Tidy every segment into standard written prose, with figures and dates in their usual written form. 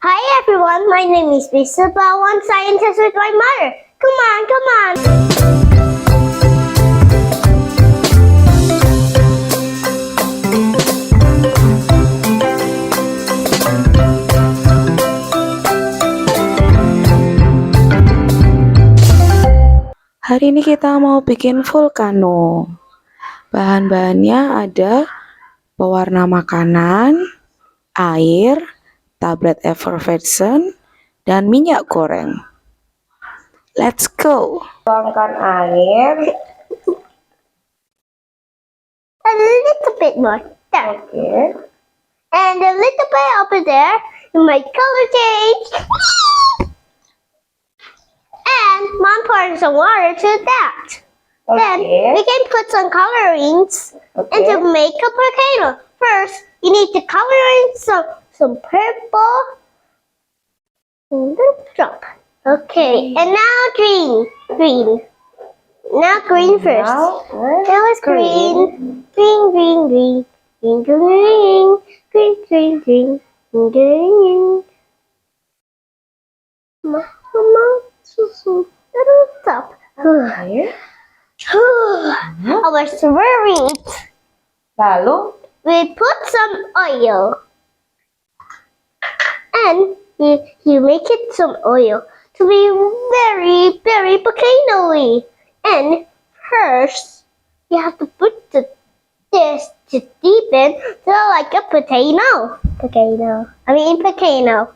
Hi everyone, my name is Isabel, one scientist with my mother. Come on, come on. Hari ini kita mau bikin vulcano. Bahan-bahannya ada pewarna makanan, air, tablet effervescent, dan minyak goreng. Let's go! Tuangkan air. A little bit more. There. Okay. And a little bit over there. You might color change. And Mom poured some water to that. Then we can put some colorings and to make a volcano. First, you need to color in some purple. Little drop. Okay, and now green. Green. Now green first. Now it's green. Green, green, green. Green, green, green. Green, green, green. Green, green. Mama, little stop. I was worried. Lalu We put some oil. And you make it some oil to be very, very volcano-y. And first, you have to put this to deepen to like a volcano. Volcano.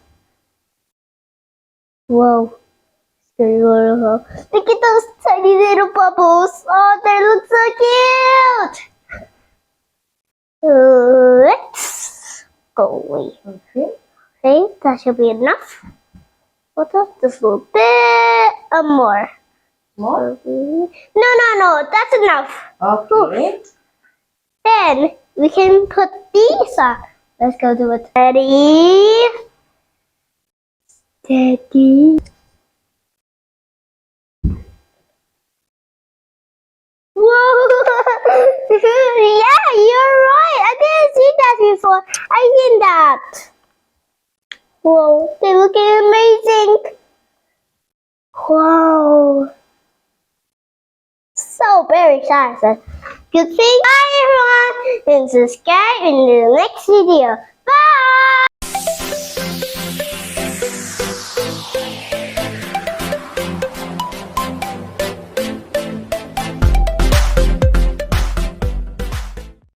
Whoa. Very beautiful. Look at those tiny little bubbles. Oh, they look so cute. Let's go away. Okay, that should be enough. What else? Just a little bit more. more. No, that's enough. Okay. Then we can put these on. Let's go do it. Ready? Steady. Whoa! Yeah, you're right. I didn't see that before. I seen that. Whoa, they look amazing. Wow. So very excited. Good thing. Bye everyone. And subscribe in the next video.